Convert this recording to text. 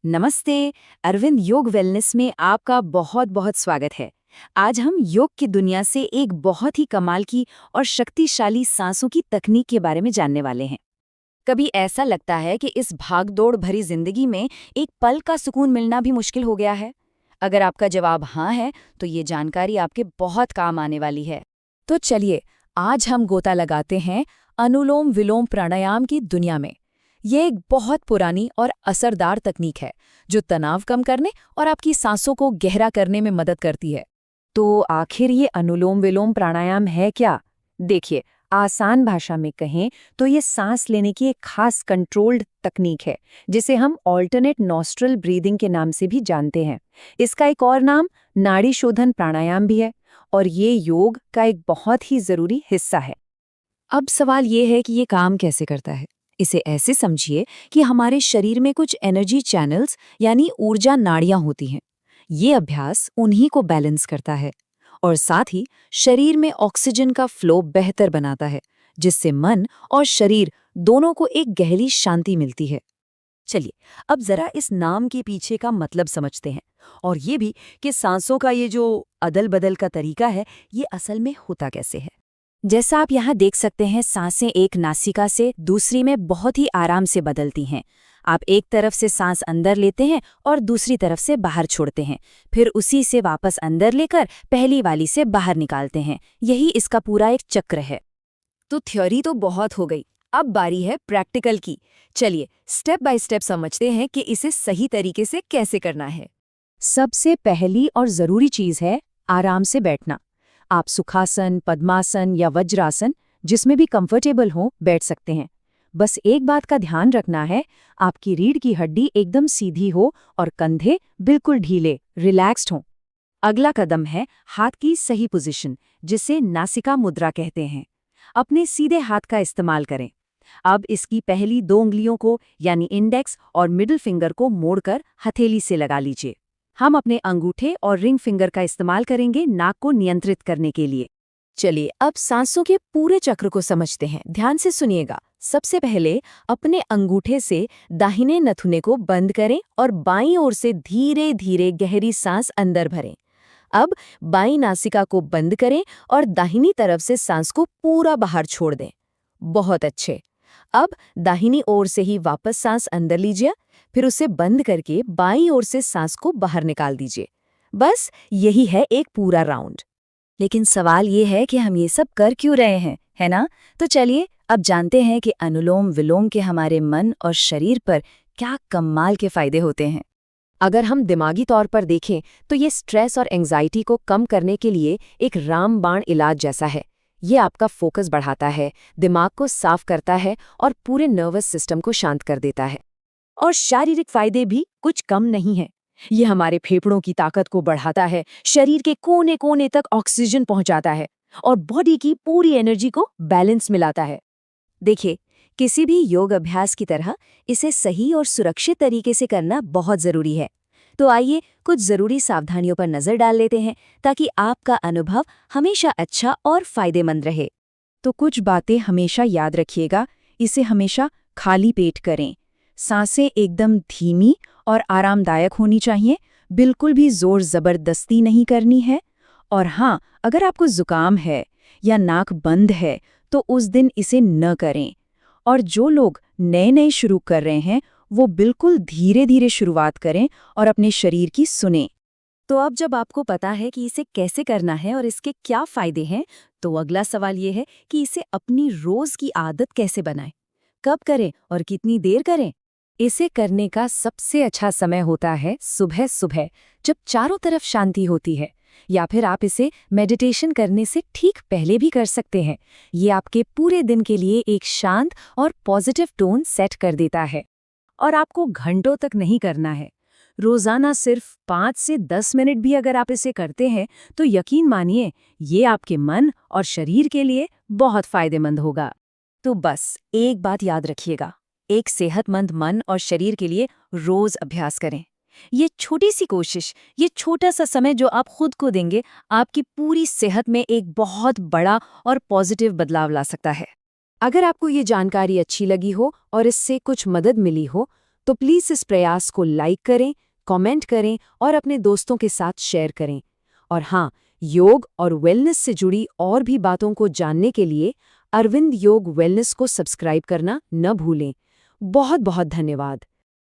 नमस्ते। अरविंद योग वेलनेस में आपका बहुत बहुत स्वागत है। आज हम योग की दुनिया से एक बहुत ही कमाल की और शक्तिशाली सांसों की तकनीक के बारे में जानने वाले हैं। कभी ऐसा लगता है कि इस भागदौड़ भरी जिंदगी में एक पल का सुकून मिलना भी मुश्किल हो गया है? अगर आपका जवाब हाँ है, तो ये जानकारी आपके बहुत काम आने वाली है। तो चलिए, आज हम गोता लगाते हैं अनुलोम विलोम प्राणायाम की दुनिया में। ये एक बहुत पुरानी और असरदार तकनीक है जो तनाव कम करने और आपकी सांसों को गहरा करने में मदद करती है। तो आखिर ये अनुलोम विलोम प्राणायाम है क्या? देखिए, आसान भाषा में कहें तो ये सांस लेने की एक खास कंट्रोल्ड तकनीक है, जिसे हम ऑल्टरनेट नॉस्ट्रल ब्रीदिंग के नाम से भी जानते हैं। इसका एक और नाम नाड़ी शोधन प्राणायाम भी है, और ये योग का एक बहुत ही जरूरी हिस्सा है। अब सवाल ये है कि ये काम कैसे करता है। इसे ऐसे समझिए कि हमारे शरीर में कुछ एनर्जी चैनल्स यानी ऊर्जा नाड़ियां होती हैं। ये अभ्यास उन्हीं को बैलेंस करता है और साथ ही शरीर में ऑक्सीजन का फ्लो बेहतर बनाता है, जिससे मन और शरीर दोनों को एक गहरी शांति मिलती है। चलिए, अब जरा इस नाम के पीछे का मतलब समझते हैं, और ये भी कि सांसों का ये जो अदल बदल का तरीका है, ये असल में होता कैसे है। जैसा आप यहाँ देख सकते हैं, सांसें एक नासिका से दूसरी में बहुत ही आराम से बदलती हैं। आप एक तरफ से सांस अंदर लेते हैं और दूसरी तरफ से बाहर छोड़ते हैं, फिर उसी से वापस अंदर लेकर पहली वाली से बाहर निकालते हैं। यही इसका पूरा एक चक्र है। तो थ्योरी तो बहुत हो गई, अब बारी है प्रैक्टिकल की। चलिए, स्टेप बाय स्टेप समझते हैं कि इसे सही तरीके से कैसे करना है। सबसे पहली और जरूरी चीज है आराम से बैठना। आप सुखासन, पद्मासन या वज्रासन, जिसमें भी कंफर्टेबल हो, बैठ सकते हैं। बस एक बात का ध्यान रखना है, आपकी रीढ़ की हड्डी एकदम सीधी हो और कंधे बिल्कुल ढीले, रिलैक्स्ड हों। अगला कदम है हाथ की सही पोजीशन, जिसे नासिका मुद्रा कहते हैं। अपने सीधे हाथ का इस्तेमाल करें। अब इसकी पहली दो उंगलियों को यानी इंडेक्स और मिडिल फिंगर को मोड़कर हथेली से लगा लीजिए। हम अपने अंगूठे और रिंग फिंगर का इस्तेमाल करेंगे नाक को नियंत्रित करने के लिए। चलिए, अब सांसों के पूरे चक्र को समझते हैं। ध्यान से सुनिएगा। सबसे पहले अपने अंगूठे से दाहिने नथुने को बंद करें और बाईं ओर से धीरे धीरे गहरी सांस अंदर भरें। अब बाईं नासिका को बंद करें और दाहिनी तरफ से सांस को पूरा बाहर छोड़ दें। बहुत अच्छे। अब दाहिनी ओर से ही वापस सांस अंदर लीजिए, फिर उसे बंद करके बाईं ओर से सांस को बाहर निकाल दीजिए। बस यही है एक पूरा राउंड। लेकिन सवाल ये है कि हम ये सब कर क्यों रहे हैं, है ना? तो चलिए, अब जानते हैं कि अनुलोम विलोम के हमारे मन और शरीर पर क्या कमाल के फायदे होते हैं। अगर हम दिमागी तौर पर देखें तो ये स्ट्रेस और एंजाइटी को कम करने के लिए एक रामबाण इलाज जैसा है। ये आपका फोकस बढ़ाता है, दिमाग को साफ करता है और पूरे नर्वस सिस्टम को शांत कर देता है। और शारीरिक फायदे भी कुछ कम नहीं हैं। ये हमारे फेफड़ों की ताकत को बढ़ाता है, शरीर के कोने कोने तक ऑक्सीजन पहुंचाता है और बॉडी की पूरी एनर्जी को बैलेंस मिलाता है। देखिए, किसी भी योग अभ्यास की तरह इसे सही और सुरक्षित तरीके से करना बहुत जरूरी है। तो आइए कुछ जरूरी सावधानियों पर नजर डाल लेते हैं, ताकि आपका अनुभव हमेशा अच्छा और फायदेमंद रहे। तो कुछ बातें हमेशा याद रखिएगा। इसे हमेशा खाली पेट करें। सांसें एकदम धीमी और आरामदायक होनी चाहिए, बिल्कुल भी जोर जबरदस्ती नहीं करनी है। और हाँ, अगर आपको जुकाम है या नाक बंद है तो उस दिन इसे न करें। और जो लोग नए नए शुरू कर रहे हैं, वो बिल्कुल धीरे धीरे शुरुआत करें और अपने शरीर की सुनें। तो अब जब आपको पता है कि इसे कैसे करना है और इसके क्या फायदे हैं, तो अगला सवाल ये है कि इसे अपनी रोज की आदत कैसे बनाएं, कब करें और कितनी देर करें। इसे करने का सबसे अच्छा समय होता है सुबह सुबह, जब चारों तरफ शांति होती है, या फिर आप इसे मेडिटेशन करने से ठीक पहले भी कर सकते हैं। ये आपके पूरे दिन के लिए एक शांत और पॉजिटिव टोन सेट कर देता है। और आपको घंटों तक नहीं करना है। रोजाना सिर्फ 5 से 10 मिनट भी अगर आप इसे करते हैं, तो यकीन मानिए, ये आपके मन और शरीर के लिए बहुत फायदेमंद होगा। तो बस एक बात याद रखिएगा, एक सेहतमंद मन और शरीर के लिए रोज अभ्यास करें। ये छोटी सी कोशिश, ये छोटा सा समय जो आप खुद को देंगे, आपकी पूरी सेहत में एक बहुत बड़ा और पॉजिटिव बदलाव ला सकता है। अगर आपको ये जानकारी अच्छी लगी हो और इससे कुछ मदद मिली हो, तो प्लीज़ इस प्रयास को लाइक करें, कमेंट करें और अपने दोस्तों के साथ शेयर करें। और हाँ, योग और वेलनेस से जुड़ी और भी बातों को जानने के लिए अरविंद योग वेलनेस को सब्सक्राइब करना न भूलें। बहुत बहुत धन्यवाद।